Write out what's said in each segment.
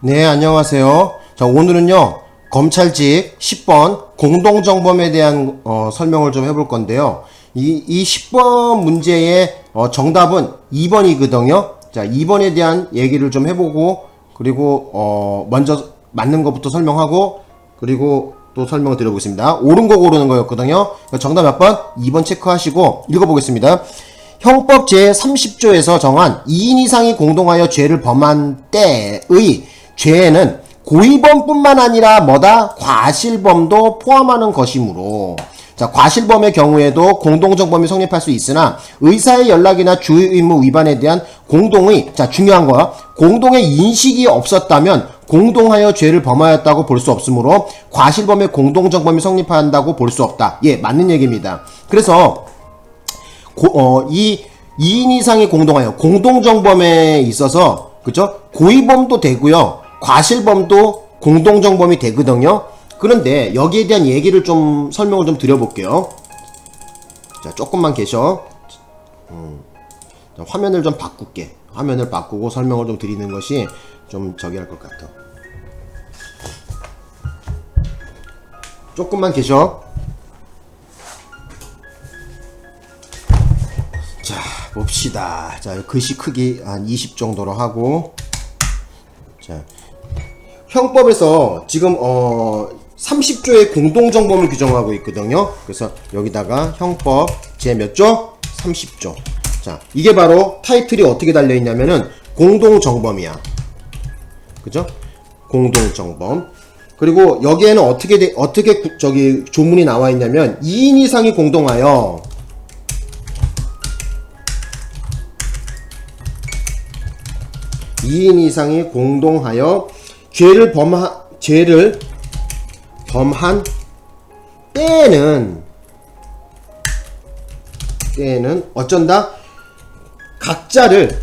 네, 안녕하세요. 자, 오늘은요, 검찰직 10번 공동정범에 대한 설명을 좀 해볼 건데요. 이 10번 문제의 정답은 2번이거든요. 자, 2번에 대한 얘기를 좀 해보고, 그리고 먼저 맞는 것부터 설명하고, 그리고 또 설명을 드려보겠습니다. 옳은 거 고르는 거였거든요. 정답 몇 번? 2번 체크하시고 읽어보겠습니다. 형법 제30조에서 정한 2인 이상이 공동하여 죄를 범한 때의 죄에는 고의범뿐만 아니라 뭐다? 과실범도 포함하는 것이므로, 자, 과실범의 경우에도 공동정범이 성립할 수 있으나 의사의 연락이나 주의 의무 위반에 대한 공동의, 자, 중요한 거야, 공동의 인식이 없었다면 공동하여 죄를 범하였다고 볼 수 없으므로 과실범의 공동정범이 성립한다고 볼 수 없다. 예, 맞는 얘기입니다. 그래서 이 2인 이상이 공동하여 공동정범에 있어서, 그죠? 고의범도 되고요, 과실범도 공동정범이 되거든요. 그런데 여기에 대한 얘기를 좀 설명을 좀 드려볼게요. 자, 조금만 계셔. 자, 화면을 좀 바꿀게. 화면을 바꾸고 설명을 좀 드리는 것이 좀 저기 할 것 같아. 조금만 계셔. 자, 봅시다. 자, 글씨 크기 한 20 정도로 하고. 자, 형법에서 지금 30조의 공동정범을 규정하고 있거든요. 그래서 여기다가 형법 제 몇 조? 30조. 자, 이게 바로 타이틀이 어떻게 달려있냐면은 공동정범이야. 그죠? 공동정범. 그리고 여기에는 어떻게 저기 조문이 나와 있냐면 2인 이상이 공동하여, 죄를 범한 때에는 어쩐다? 각자를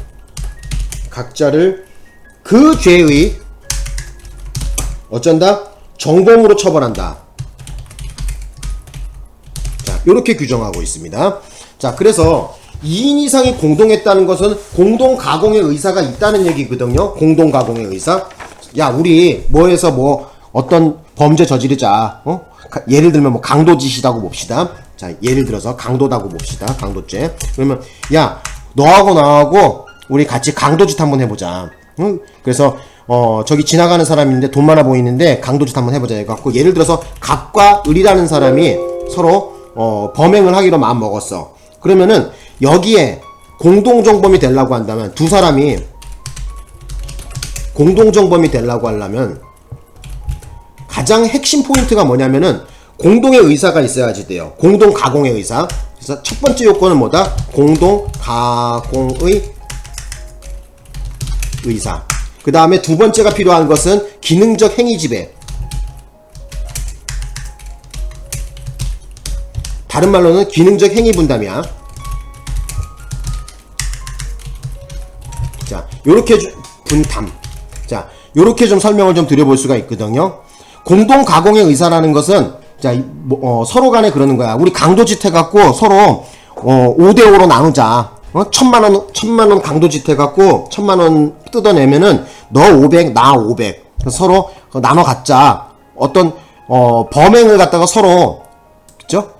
그 죄의 어쩐다? 정범으로 처벌한다. 자, 요렇게 규정하고 있습니다. 자, 그래서 2인 이상이 공동했다는 것은 공동 가공의 의사가 있다는 얘기거든요. 공동 가공의 의사. 야, 우리 뭐해서 뭐 어떤 범죄 저지르자. 예를 들면 뭐 강도짓이라고 봅시다. 자, 예를 들어서 강도다고 봅시다. 강도죄. 그러면 야, 너하고 나하고 우리 같이 강도짓 한번 해보자. 그래서 저기 지나가는 사람인데 돈 많아 보이는데 강도짓 한번 해보자 해갖고, 예를 들어서 갑과 을이라는 사람이 서로 범행을 하기로 마음 먹었어. 그러면은 여기에 공동정범이 되려고 한다면, 두 사람이 공동정범이 되려고 하려면 가장 핵심 포인트가 뭐냐면은 공동의 의사가 있어야지 돼요. 공동 가공의 의사. 그래서 첫 번째 요건은 뭐다? 공동 가공의 의사. 그 다음에 두 번째가 필요한 것은 기능적 행위 지배. 다른 말로는 기능적 행위 분담이야. 자, 요렇게 분담. 자, 요렇게 좀 설명을 좀 드려볼 수가 있거든요. 공동 가공의 의사라는 것은, 자, 서로 간에 그러는 거야. 우리 강도짓 해갖고 서로 5대5로 나누자. 1,000만원 강도짓 해갖고 1,000만원 뜯어내면은 너 500, 나 500. 서로 나눠 갖자. 어떤 범행을 갖다가 서로, 그죠?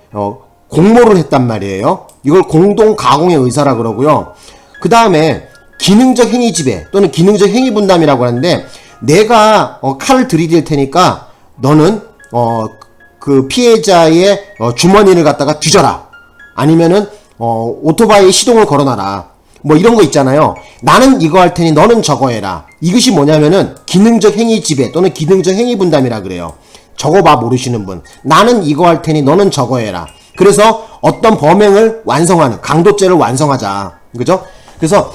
공모를 했단 말이에요. 이걸 공동 가공의 의사라 그러고요. 그 다음에 기능적 행위 지배 또는 기능적 행위 분담이라고 하는데, 내가 칼을 들이댈 테니까 너는 그 피해자의 주머니를 갖다가 뒤져라. 아니면은 오토바이에 시동을 걸어놔라. 뭐 이런 거 있잖아요. 나는 이거 할 테니 너는 저거 해라. 이것이 뭐냐면은 기능적 행위 지배 또는 기능적 행위 분담이라 그래요. 저거 봐, 모르시는 분. 나는 이거 할 테니 너는 저거 해라. 그래서 어떤 범행을 완성하는, 강도죄를 완성하자. 그죠? 그래서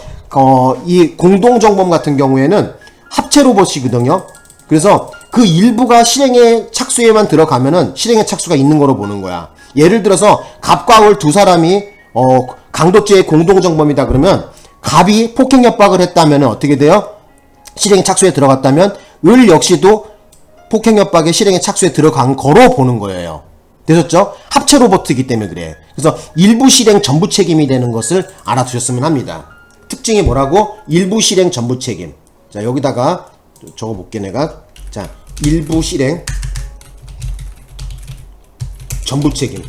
이 공동정범 같은 경우에는 합체 로봇이거든요. 그래서 그 일부가 실행의 착수에만 들어가면은 실행의 착수가 있는 거로 보는 거야. 예를 들어서 갑과 을 두 사람이 강도죄의 공동정범이다 그러면, 갑이 폭행협박을 했다면 어떻게 돼요? 실행의 착수에 들어갔다면 을 역시도 폭행협박의 실행의 착수에 들어간 거로 보는 거예요. 되셨죠? 합체 로봇이기 때문에 그래. 그래서 일부 실행 전부 책임이 되는 것을 알아두셨으면 합니다. 특징이 뭐라고? 일부 실행 전부 책임. 자, 여기다가 적어볼게 내가. 자, 일부 실행 전부 책임.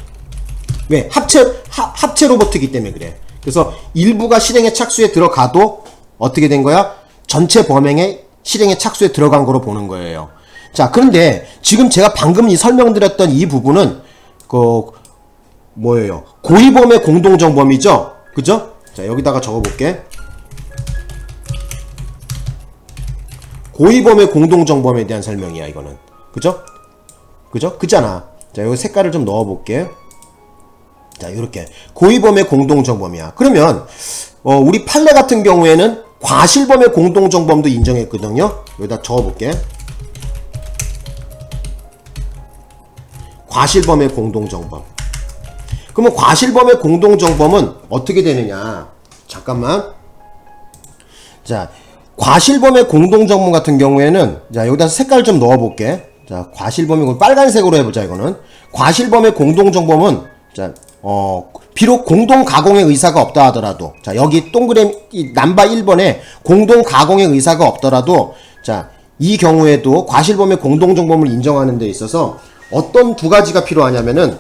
왜? 합체 로봇이기 때문에 그래. 그래서 일부가 실행의 착수에 들어가도 어떻게 된 거야? 전체 범행의 실행의 착수에 들어간 거로 보는 거예요. 자, 그런데 지금 제가 방금 설명드렸던 이 부분은 뭐예요? 고의범의 공동정범이죠? 그죠? 자, 여기다가 적어볼게. 고의범의 공동정범에 대한 설명이야, 이거는. 그죠? 그죠? 그잖아. 자, 여기 색깔을 좀 넣어볼게. 자, 요렇게. 고의범의 공동정범이야. 그러면, 우리 판례 같은 경우에는 과실범의 공동정범도 인정했거든요? 여기다 적어볼게. 과실범의 공동정범. 그러면 과실범의 공동정범은 어떻게 되느냐? 잠깐만. 자, 과실범의 공동정범 같은 경우에는, 자, 여기다 색깔 좀 넣어볼게. 자, 과실범의, 빨간색으로 해보자, 이거는. 과실범의 공동정범은, 자, 비록 공동가공의 의사가 없다 하더라도, 자, 여기 동그라미, 남바 1번에 공동가공의 의사가 없더라도, 자, 이 경우에도 과실범의 공동정범을 인정하는 데 있어서 어떤 두 가지가 필요하냐면은,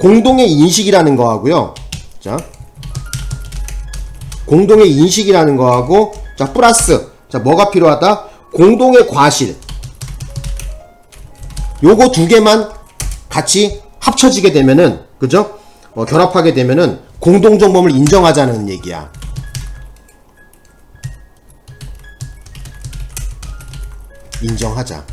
공동의 인식이라는 거하고요. 자, 공동의 인식이라는 거하고, 자, 플러스, 자, 뭐가 필요하다? 공동의 과실. 요거 두 개만 같이 합쳐지게 되면은, 그죠? 결합하게 되면은 공동정범을 인정하자는 얘기야. 인정하자.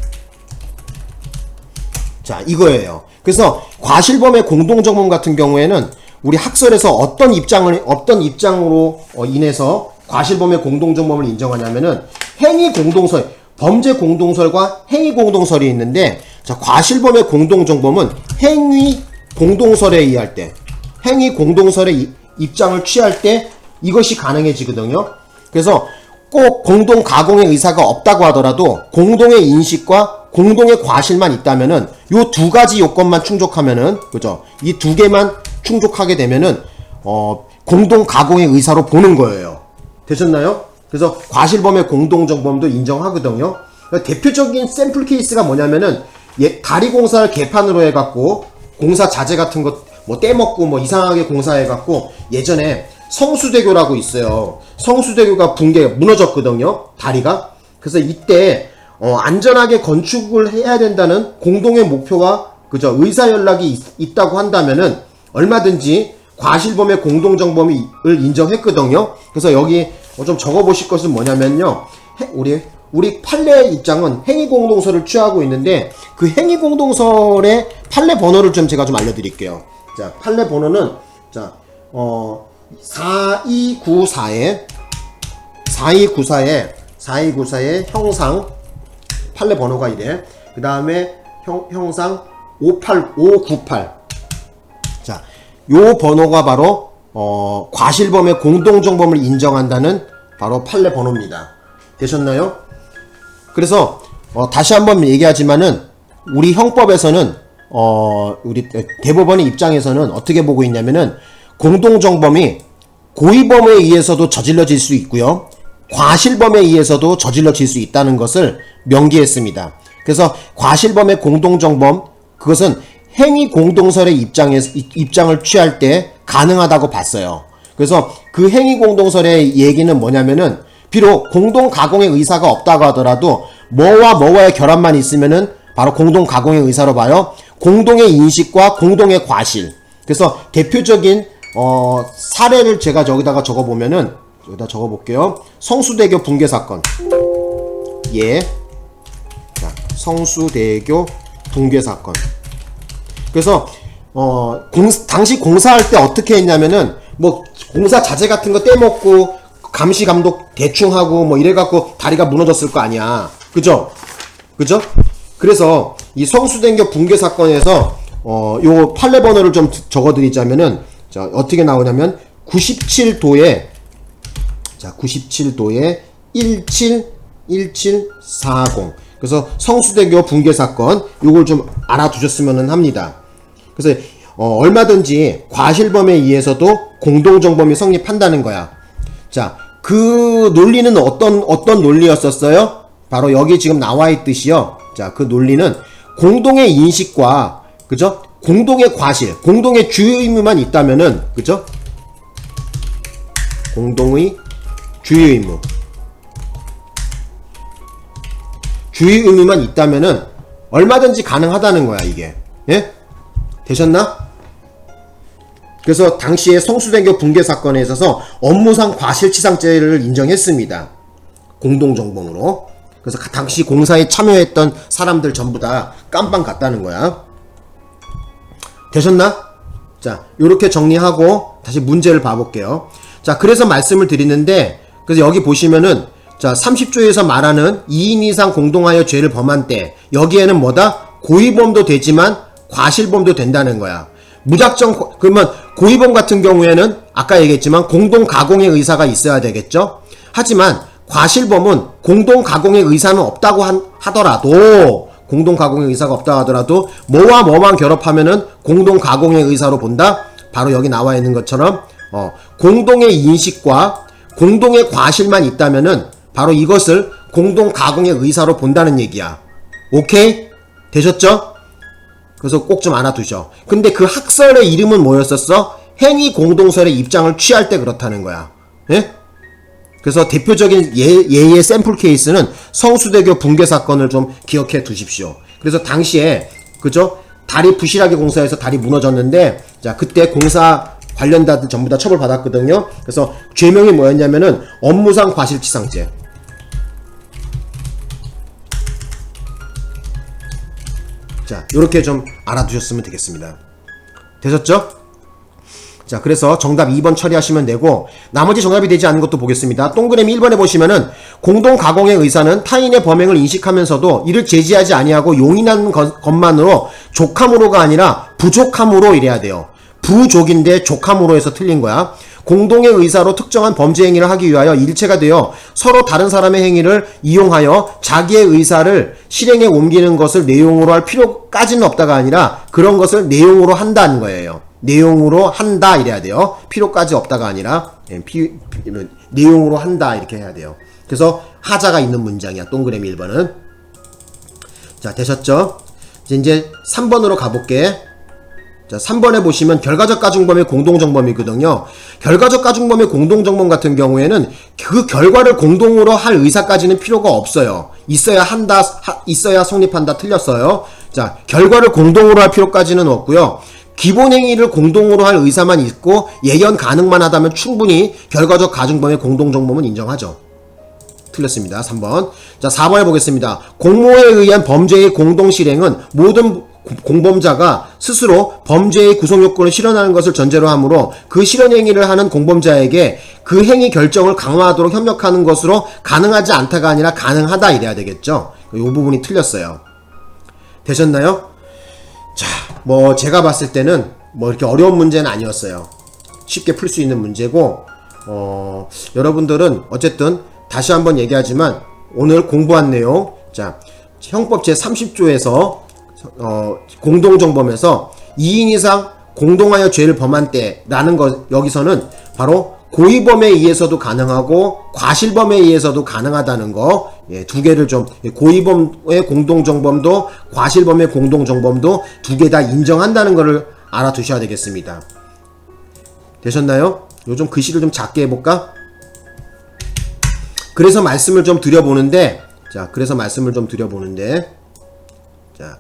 자, 이거예요. 그래서 과실범의 공동정범 같은 경우에는 우리 학설에서 어떤 입장으로 인해서 과실범의 공동정범을 인정하냐면은 행위 공동설, 범죄 공동설과 행위 공동설이 있는데, 자, 과실범의 공동정범은 행위 공동설에 의할 때, 행위 공동설의 입장을 취할 때 이것이 가능해지거든요. 그래서 꼭 공동 가공의 의사가 없다고 하더라도 공동의 인식과 공동의 과실만 있다면은 요 두 가지 요건만 충족하면은, 그죠? 이 두 개만 충족하게 되면은 공동 가공의 의사로 보는 거예요. 되셨나요? 그래서 과실범의 공동정범도 인정하거든요. 그러니까 대표적인 샘플 케이스가 뭐냐면은, 다리 공사를 개판으로 해갖고 공사 자재 같은 거 뭐 떼먹고 뭐 이상하게 공사해갖고, 예전에 성수대교라고 있어요. 성수대교가 무너졌거든요, 다리가. 그래서 이때 안전하게 건축을 해야 된다는 공동의 목표와, 그죠, 의사 연락이 있다고 한다면은 얼마든지 과실범의 공동정범을 인정했거든요. 그래서 여기 좀 적어보실 것은 뭐냐면요, 우리 판례의 입장은 행위공동설을 취하고 있는데, 그 행위공동설의 판례 번호를 제가 좀 알려드릴게요. 자, 판례 번호는, 자, 4294에 형상, 판례 번호가 이래. 그 다음에 형상 598. 자, 요 번호가 바로, 과실범의 공동정범을 인정한다는 바로 판례 번호입니다. 되셨나요? 그래서 다시 한번 얘기하지만은 우리 형법에서는 우리 대법원의 입장에서는 어떻게 보고 있냐면은, 공동정범이 고의범에 의해서도 저질러질 수 있고요, 과실범에 의해서도 저질러질 수 있다는 것을 명기했습니다. 그래서 과실범의 공동정범, 그것은 행위 공동설의 입장을 취할 때 가능하다고 봤어요. 그래서 그 행위 공동설의 얘기는 뭐냐면은, 비록 공동 가공의 의사가 없다고 하더라도 뭐와 뭐와의 결합만 있으면은 바로 공동 가공의 의사로 봐요. 공동의 인식과 공동의 과실. 그래서 대표적인 사례를 제가 여기다가 적어보면은, 여기다 적어볼게요. 성수대교 붕괴 사건. 예. 자, 성수대교 붕괴 사건. 그래서 당시 공사할 때 어떻게 했냐면은, 뭐 공사 자재 같은 거 떼먹고 감시 감독 대충 하고 뭐 이래갖고 다리가 무너졌을 거 아니야. 그죠? 그죠? 그래서 이 성수대교 붕괴 사건에서 요 판례 번호를 좀 적어드리자면은, 자, 어떻게 나오냐면 97도에, 자, 97도에 1740. 그래서 성수대교 붕괴 사건, 요걸 좀 알아두셨으면 합니다. 그래서 얼마든지 과실범에 의해서도 공동정범이 성립한다는 거야. 자, 그 논리는 어떤 논리였었어요? 바로 여기 지금 나와 있듯이요. 자, 그 논리는 공동의 인식과, 그죠? 공동의 과실, 공동의 주요 의무만 있다면은, 그죠? 공동의 주요 의무. 주요 의무만 있다면은 얼마든지 가능하다는 거야, 이게. 예? 되셨나? 그래서 당시에 성수대교 붕괴 사건에 있어서 업무상 과실치상죄를 인정했습니다. 공동정범으로. 그래서 당시 공사에 참여했던 사람들 전부 다 깜빵 갔다는 거야. 되셨나? 자, 요렇게 정리하고 다시 문제를 봐볼게요. 자, 그래서 말씀을 드리는데, 그래서 여기 보시면은, 자, 30조에서 말하는 2인 이상 공동하여 죄를 범한 때, 여기에는 뭐다? 고의범도 되지만 과실범도 된다는 거야. 무작정, 그러면 고의범 같은 경우에는 아까 얘기했지만 공동 가공의 의사가 있어야 되겠죠? 하지만 과실범은 공동 가공의 의사는 없다고 하더라도, 공동 가공의 의사가 없다 하더라도 뭐와 뭐만 결합하면은 공동 가공의 의사로 본다? 바로 여기 나와 있는 것처럼 공동의 인식과 공동의 과실만 있다면은 바로 이것을 공동 가공의 의사로 본다는 얘기야. 오케이? 되셨죠? 그래서 꼭 좀 알아두셔. 근데 그 학설의 이름은 뭐였었어? 행위 공동설의 입장을 취할 때 그렇다는 거야. 예? 그래서 대표적인 예의 샘플 케이스는 성수대교 붕괴 사건을 좀 기억해 두십시오. 그래서 당시에, 그죠? 다리 부실하게 공사해서 다리 무너졌는데, 자, 그때 공사 관련자들 전부 다 처벌받았거든요. 그래서 죄명이 뭐였냐면은 업무상 과실치상죄. 자, 요렇게 좀 알아두셨으면 되겠습니다. 되셨죠? 자, 그래서 정답 2번 처리하시면 되고, 나머지 정답이 되지 않은 것도 보겠습니다. 동그라미 1번에 보시면은 공동 가공의 의사는 타인의 범행을 인식하면서도 이를 제지하지 아니하고 용인하는 것만으로 족함으로가 아니라 부족함으로 이래야 돼요. 부족인데 족함으로 해서 틀린 거야. 공동의 의사로 특정한 범죄 행위를 하기 위하여 일체가 되어 서로 다른 사람의 행위를 이용하여 자기의 의사를 실행에 옮기는 것을 내용으로 할 필요까지는 없다가 아니라 그런 것을 내용으로 한다는 거예요. 내용으로 한다 이래야 돼요. 필요까지 없다가 아니라 내용으로 한다 이렇게 해야 돼요. 그래서 하자가 있는 문장이야. 동그라미 1번은. 자, 되셨죠? 이제 3번으로 가볼게. 자, 3번에 보시면 결과적 가중범의 공동정범이거든요. 결과적 가중범의 공동정범 같은 경우에는 그 결과를 공동으로 할 의사까지는 필요가 없어요. 있어야 성립한다. 틀렸어요. 자, 결과를 공동으로 할 필요까지는 없고요. 기본 행위를 공동으로 할 의사만 있고 예견 가능만 하다면 충분히 결과적 가중범의 공동정범은 인정하죠. 틀렸습니다. 3번. 자, 4번에 보겠습니다. 공모에 의한 범죄의 공동실행은 모든 공범자가 스스로 범죄의 구성요건을 실현하는 것을 전제로 하므로 그 실현행위를 하는 공범자에게 그 행위 결정을 강화하도록 협력하는 것으로 가능하지 않다가 아니라 가능하다 이래야 되겠죠. 이 부분이 틀렸어요. 되셨나요? 자, 뭐 제가 봤을 때는 뭐 이렇게 어려운 문제는 아니었어요. 쉽게 풀 수 있는 문제고, 여러분들은 어쨌든 다시 한번 얘기하지만 오늘 공부한 내용, 자, 형법 제30조에서 공동정범에서 2인 이상 공동하여 죄를 범한 때라는 것, 여기서는 바로 고의범에 의해서도 가능하고 과실범에 의해서도 가능하다는 거, 예, 두 개를 좀, 고의범의 공동정범도 과실범의 공동정범도 두 개 다 인정한다는 것을 알아두셔야 되겠습니다. 되셨나요? 요즘 글씨를 좀 작게 해볼까? 그래서 말씀을 좀 드려보는데, 자, 자,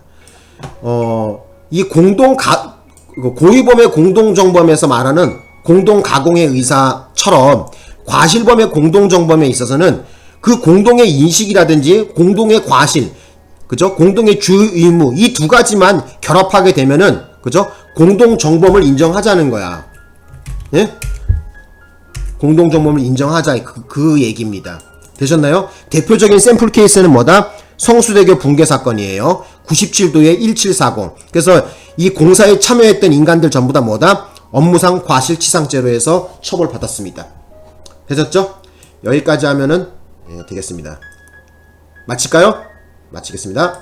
이 고의범의 공동정범에서 말하는 공동가공의 의사처럼 과실범의 공동정범에 있어서는 그 공동의 인식이라든지 공동의 과실, 그죠? 공동의 주의무, 이 두 가지만 결합하게 되면은, 그죠? 공동정범을 인정하자는 거야. 예? 공동정범을 인정하자, 그 얘기입니다. 되셨나요? 대표적인 샘플 케이스는 뭐다? 성수대교 붕괴 사건이에요. 97도의 1740. 그래서 이 공사에 참여했던 인간들 전부 다 뭐다? 업무상 과실치상죄로 해서 처벌받았습니다. 되셨죠? 여기까지 하면은 되겠습니다. 마칠까요? 마치겠습니다.